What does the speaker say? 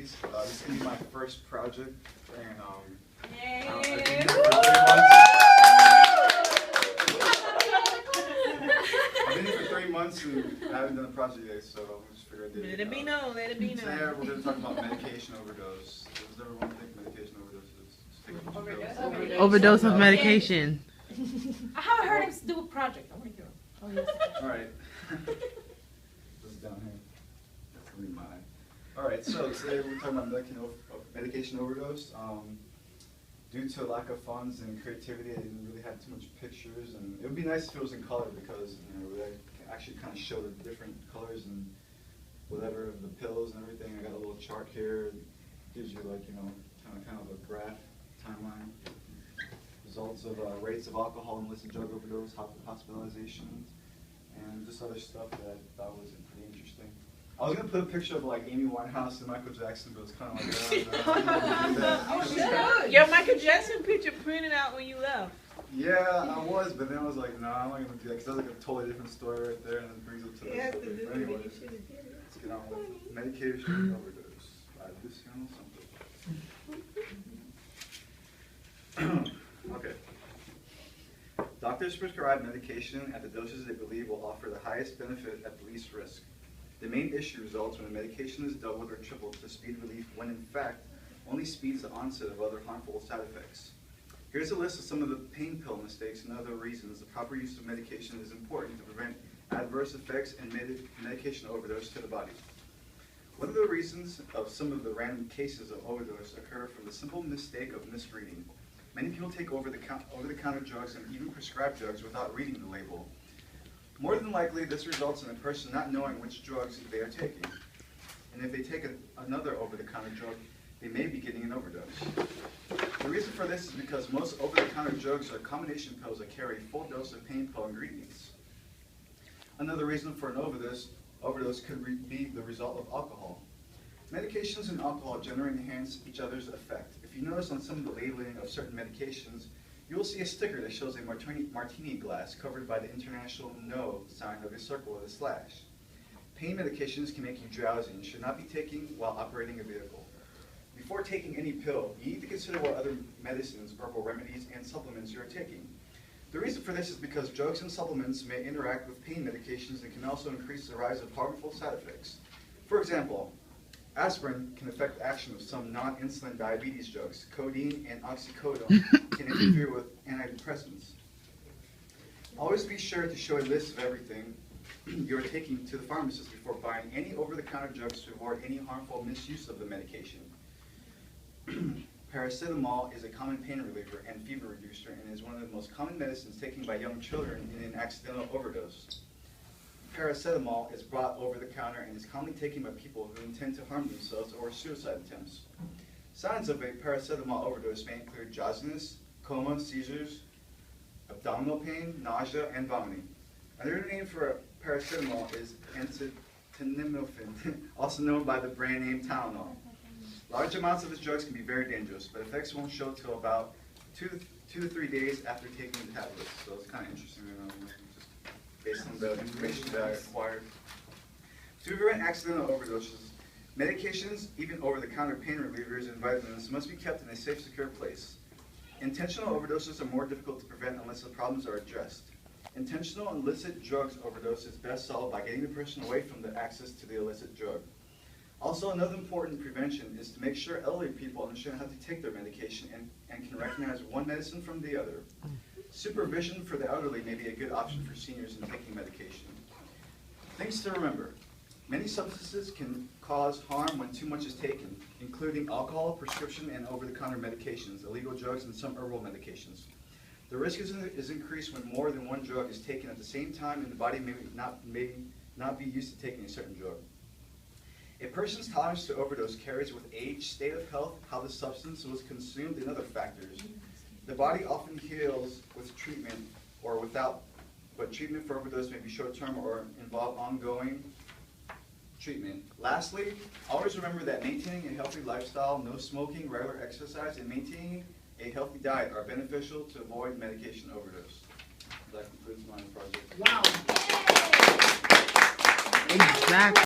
ladies. This is going to be my first project, and Yay! I've been here for 3 months and I haven't done a project yet, so I just figured I'd do it. Let it be known, let it be Today known. we're going to talk about medication overdose. Does everyone think medication overdose is? Just take a bunch of pills. Overdose. Overdose of medication. I haven't heard him do a project. I want to hear him. Oh, yes. Alright. This is down here. That's going to be mine. Alright, so today we're talking about medication overdose. Due to lack of funds and creativity, I didn't really have too much pictures, and it would be nice if it was in color because I can actually kind of show the different colors and whatever of the pills and everything. I got a little chart here. It gives you kind of a graph timeline. Results of rates of alcohol and illicit drug overdose, hospitalizations, and just other stuff that I thought was pretty interesting. I was gonna put a picture of like Amy Winehouse and Michael Jackson, but it's kind of like Your Michael Jackson picture printed out when you left. yeah, I was, but then I was like, no, I'm not gonna do that because that's like a totally different story right there, and it brings up to the subject. But anyway, let's get on with medication overdose by Luciano something. Okay. Doctors prescribe medication at the doses they believe will offer the highest benefit at the least risk. The main issue results when a medication is doubled or tripled to speed relief when in fact only speeds the onset of other harmful side effects. Here's a list of some of the pain pill mistakes and other reasons the proper use of medication is important to prevent adverse effects and medication overdose to the body. One of the reasons of some of the random cases of overdose occur from the simple mistake of misreading. Many people take over-the-counter drugs and even prescribed drugs without reading the label. More than likely, this results in a person not knowing which drugs they are taking. And if they take another over-the-counter drug, they may be getting an overdose. The reason for this is because most over-the-counter drugs are combination pills that carry a full dose of pain pill ingredients. Another reason for an overdose could be the result of alcohol. Medications and alcohol generally enhance each other's effect. If you notice on some of the labeling of certain medications, you will see a sticker that shows a martini glass covered by the international no sign of a circle with a slash. Pain medications can make you drowsy and should not be taken while operating a vehicle. Before taking any pill, you need to consider what other medicines, herbal remedies, and supplements you are taking. The reason for this is because drugs and supplements may interact with pain medications and can also increase the rise of harmful side effects. For example, aspirin can affect the action of some non-insulin diabetes drugs. Codeine and oxycodone can interfere with antidepressants. Always be sure to show a list of everything you're taking to the pharmacist before buying any over-the-counter drugs to avoid any harmful misuse of the medication. Paracetamol is a common pain reliever and fever reducer and is one of the most common medicines taken by young children in an accidental overdose. Paracetamol is brought over the counter and is commonly taken by people who intend to harm themselves or suicide attempts. Signs of a paracetamol overdose may include drowsiness, coma, seizures, abdominal pain, nausea, and vomiting. Another name for paracetamol is acetaminophen, also known by the brand name Tylenol. Large amounts of this drug can be very dangerous, but effects won't show till about 2 to 3 days after taking the tablets. So it's kind of interesting based on the information that I acquired. To prevent accidental overdoses, medications, even over-the-counter pain relievers and vitamins, must be kept in a safe, secure place. Intentional overdoses are more difficult to prevent unless the problems are addressed. Intentional illicit drugs overdose is best solved by getting the person away from the access to the illicit drug. Also, another important prevention is to make sure elderly people understand how to take their medication and can recognize one medicine from the other. Supervision for the elderly may be a good option for seniors in taking medication. Things to remember. Many substances can cause harm when too much is taken, including alcohol, prescription, and over-the-counter medications, illegal drugs, and some herbal medications. The risk is increased when more than one drug is taken at the same time and the body may not be used to taking a certain drug. A person's tolerance to overdose carries with age, state of health, how the substance was consumed, and other factors. The body often heals with treatment or without, but treatment for overdose may be short-term or involve ongoing treatment. Lastly, always remember that maintaining a healthy lifestyle, no smoking, regular exercise, and maintaining a healthy diet are beneficial to avoid medication overdose. That concludes my project. Wow. Exactly.